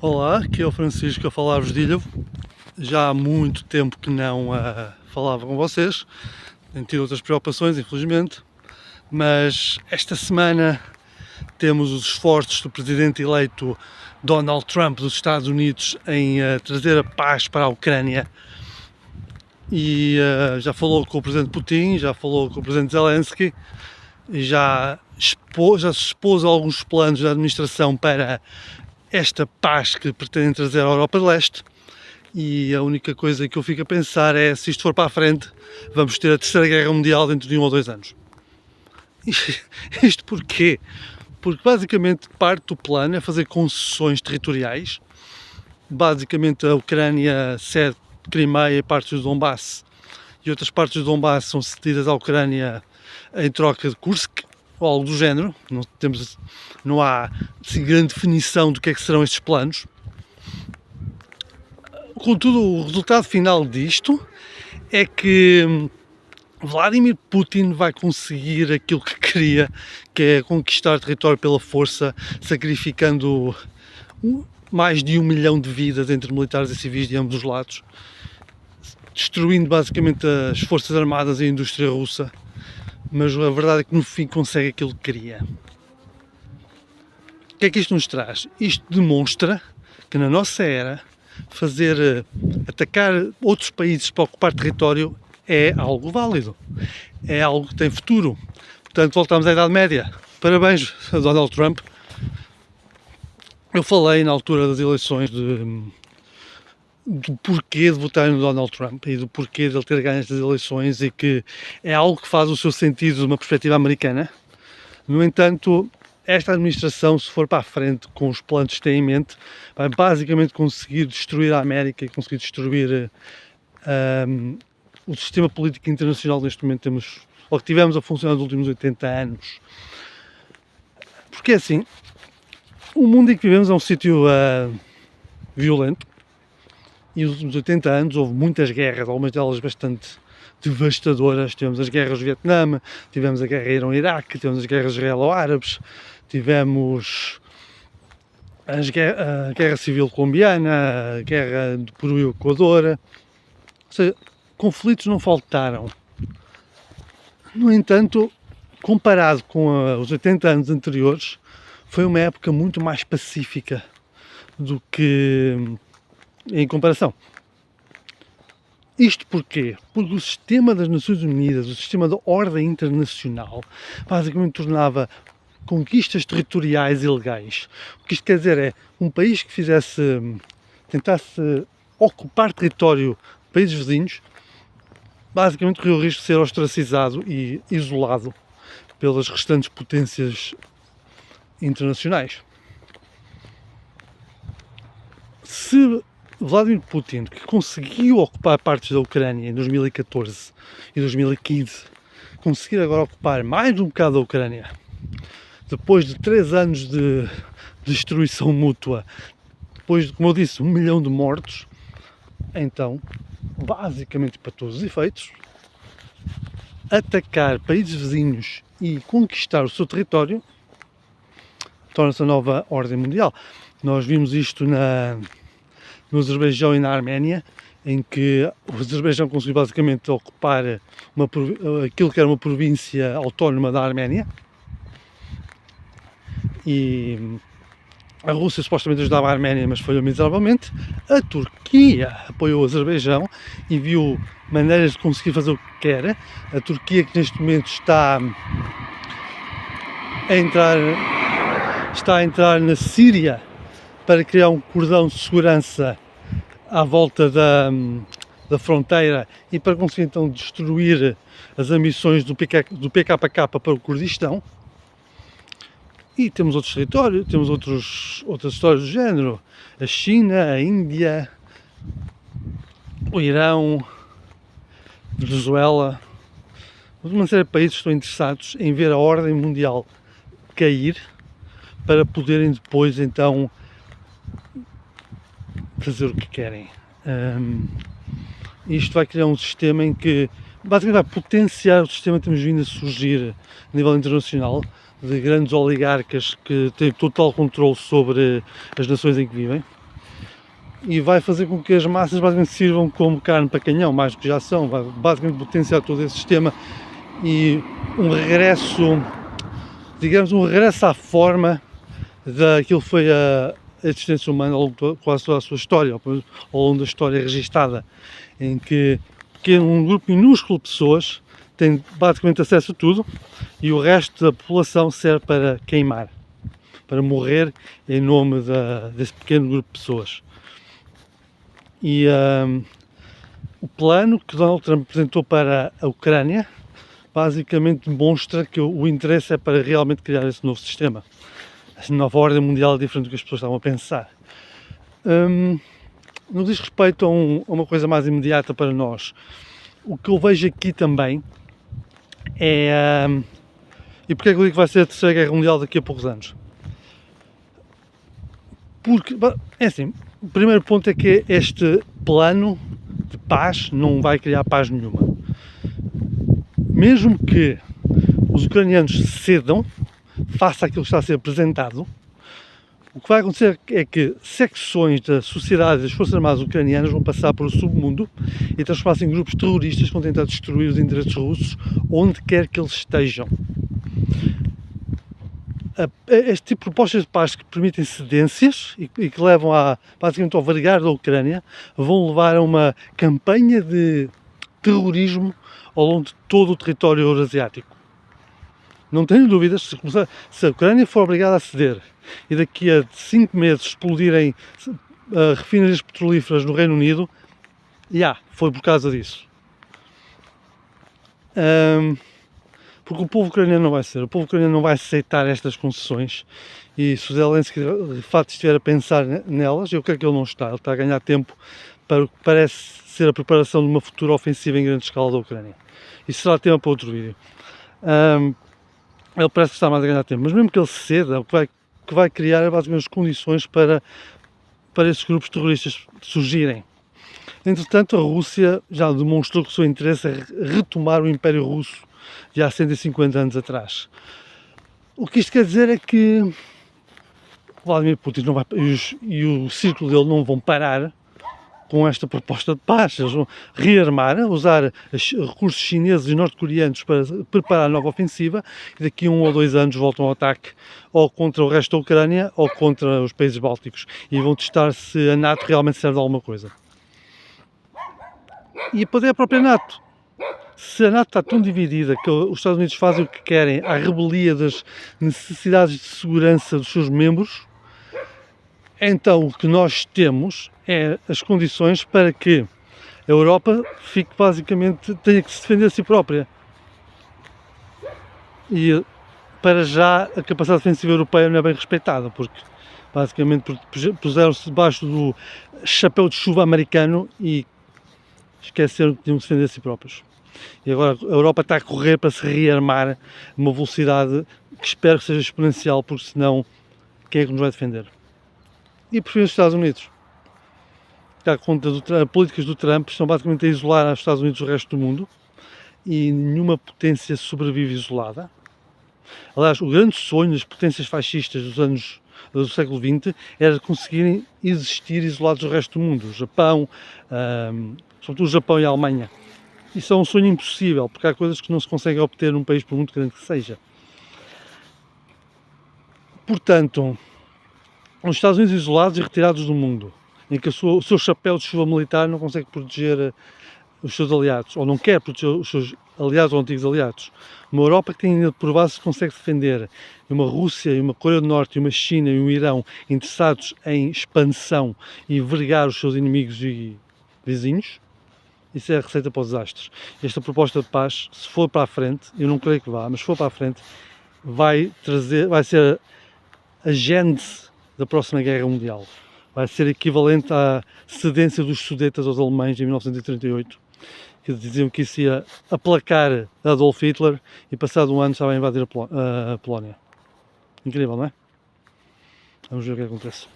Olá, aqui é o Francisco a falar-vos de Ilhavo. Já há muito tempo que não falava com vocês, tenho tido outras preocupações, infelizmente, mas esta semana temos os esforços do presidente eleito Donald Trump dos Estados Unidos em trazer a paz para a Ucrânia e já falou com o presidente Putin, já falou com o presidente Zelensky e já se expôs alguns planos da administração para esta paz que pretendem trazer à Europa de Leste. E a única coisa que eu fico a pensar é, se isto for para a frente, vamos ter a Terceira Guerra Mundial dentro de 1 ou 2 anos. Isto porquê? Porque basicamente parte do plano é fazer concessões territoriais. Basicamente a Ucrânia cede Crimeia e partes do Donbass, e outras partes do Donbass são cedidas à Ucrânia em troca de Kursk, ou algo do género. Não há assim, grande definição do que é que serão estes planos. Contudo, o resultado final disto é que Vladimir Putin vai conseguir aquilo que queria, que é conquistar território pela força, sacrificando mais de 1 milhão de vidas entre militares e civis de ambos os lados, destruindo basicamente as forças armadas e a indústria russa, mas a verdade é que no fim consegue aquilo que queria. O que é que isto nos traz? Isto demonstra que na nossa era atacar outros países para ocupar território é algo válido, é algo que tem futuro. Portanto, voltamos à Idade Média. Parabéns a Donald Trump. Eu falei na altura das eleições do porquê de votar no Donald Trump e do porquê de ele ter ganho estas eleições, e que é algo que faz o seu sentido de uma perspectiva americana. No entanto, esta administração, se for para a frente com os planos que tem em mente, vai basicamente conseguir destruir a América e conseguir destruir o sistema político internacional que neste momento ou que tivemos a funcionar nos últimos 80 anos. Porque assim, o mundo em que vivemos é um sítio violento, e nos últimos 80 anos houve muitas guerras, algumas delas bastante devastadoras. Tivemos as guerras do Vietnã, tivemos a guerra Irão-Iraque, tivemos as guerras israelo-árabes, tivemos a guerra civil colombiana, a guerra do Peru e o Equador. Ou seja, conflitos não faltaram. No entanto, comparado com os 80 anos anteriores, foi uma época muito mais pacífica do que em comparação. Isto porquê? Porque o sistema das Nações Unidas, o sistema da ordem internacional, basicamente tornava conquistas territoriais ilegais. O que isto quer dizer é, um país que tentasse ocupar território de países vizinhos, basicamente corria o risco de ser ostracizado e isolado pelas restantes potências internacionais. Se Vladimir Putin, que conseguiu ocupar partes da Ucrânia em 2014 e 2015, conseguir agora ocupar mais um bocado da Ucrânia, depois de 3 anos de destruição mútua, depois de, como eu disse, 1 milhão de mortos, então, basicamente para todos os efeitos, atacar países vizinhos e conquistar o seu território torna-se a nova ordem mundial. Nós vimos isto no Azerbaijão e na Arménia, em que o Azerbaijão conseguiu basicamente ocupar aquilo que era uma província autónoma da Arménia, e a Rússia supostamente ajudava a Arménia, mas falhou miseravelmente. A Turquia apoiou o Azerbaijão e viu maneiras de conseguir fazer o que quer. A Turquia, que neste momento está a entrar na Síria para criar um cordão de segurança à volta da fronteira e para conseguir então destruir as ambições do PKK para o Kurdistão. E temos outros territórios, temos outras histórias do género: a China, a Índia, o Irão, Venezuela. Uma série de países que estão interessados em ver a ordem mundial cair para poderem depois então fazer o que querem. Isto vai criar um sistema em que basicamente vai potenciar o sistema que temos vindo a surgir a nível internacional, de grandes oligarcas que têm total controle sobre as nações em que vivem. e vai fazer com que as massas basicamente sirvam como carne para canhão, mais do que já são, vai basicamente potenciar todo esse sistema e um regresso, digamos, um regresso à forma daquilo que foi a existência humana ao longo de quase toda a sua história, ao longo da história registada, em que um grupo minúsculo de pessoas tem basicamente acesso a tudo e o resto da população serve para queimar, para morrer em nome desse pequeno grupo de pessoas. E o plano que Donald Trump apresentou para a Ucrânia basicamente demonstra que o interesse é para realmente criar esse novo sistema. Essa nova ordem mundial é diferente do que as pessoas estavam a pensar. No que diz respeito a uma coisa mais imediata para nós, o que eu vejo aqui também é... e porque é que eu digo que vai ser a Terceira Guerra Mundial daqui a poucos anos? Porque, é assim, o primeiro ponto é que este plano de paz não vai criar paz nenhuma. Mesmo que os ucranianos cedam, face àquilo que está a ser apresentado, o que vai acontecer é que secções da sociedade das Forças Armadas ucranianas vão passar para o submundo e transformar-se em grupos terroristas que vão tentar destruir os interesses russos onde quer que eles estejam. Este tipo de propostas de paz que permitem cedências e que levam basicamente ao varregar da Ucrânia vão levar a uma campanha de terrorismo ao longo de todo o território eurasiático. Não tenho dúvidas, se a Ucrânia for obrigada a ceder e daqui a 5 meses explodirem refinarias petrolíferas no Reino Unido, foi por causa disso. Porque o povo ucraniano não vai ser, o povo ucraniano não vai aceitar estas concessões e se o Zelensky de facto estiver a pensar nelas, eu creio que ele não está, ele está a ganhar tempo para o que parece ser a preparação de uma futura ofensiva em grande escala da Ucrânia. Isso será tema para outro vídeo. Ele parece que está mais a ganhar tempo, mas mesmo que ele ceda, o que vai criar é basicamente as condições para esses grupos terroristas surgirem. Entretanto, a Rússia já demonstrou que o seu interesse é retomar o Império Russo de há 150 anos atrás. O que isto quer dizer é que Vladimir Putin não vai, e o círculo dele não vão parar com esta proposta de paz. Eles vão rearmar, usar recursos chineses e norte-coreanos para preparar a nova ofensiva e daqui a 1 ou 2 anos voltam ao ataque ou contra o resto da Ucrânia ou contra os países bálticos e vão testar se a NATO realmente serve de alguma coisa. E até a própria NATO. Se a NATO está tão dividida que os Estados Unidos fazem o que querem à rebelia das necessidades de segurança dos seus membros, então o que nós temos é as condições para que a Europa tenha que se defender a si própria. E para já a capacidade defensiva europeia não é bem respeitada, porque basicamente puseram-se debaixo do chapéu de chuva americano e esqueceram que tinham que se defender a si próprios. E agora a Europa está a correr para se rearmar a uma velocidade que espero que seja exponencial, porque senão quem é que nos vai defender? E por fim os Estados Unidos. Dá conta políticas do Trump estão basicamente a isolar os Estados Unidos do resto do mundo e nenhuma potência sobrevive isolada. Aliás, o grande sonho das potências fascistas do século XX era conseguirem existir isolados do resto do mundo. O Japão, sobretudo o Japão e a Alemanha. Isso é um sonho impossível, porque há coisas que não se conseguem obter num país por muito grande que seja. Portanto, os Estados Unidos isolados e retirados do mundo, em que o seu chapéu de chuva militar não consegue proteger os seus aliados, ou não quer proteger os seus aliados ou antigos aliados. Uma Europa que tem ainda de provar se consegue defender, e uma Rússia, e uma Coreia do Norte, e uma China e um Irão interessados em expansão e vergar os seus inimigos e vizinhos, isso é a receita para os desastres. Esta proposta de paz, se for para a frente, eu não creio que vá, mas se for para a frente, vai ser a gênese da próxima Guerra Mundial. Vai ser equivalente à cedência dos Sudetas aos alemães em 1938, que diziam que isso ia aplacar Adolf Hitler e passado um ano estava a invadir a Polónia. Incrível, não é? Vamos ver o que acontece.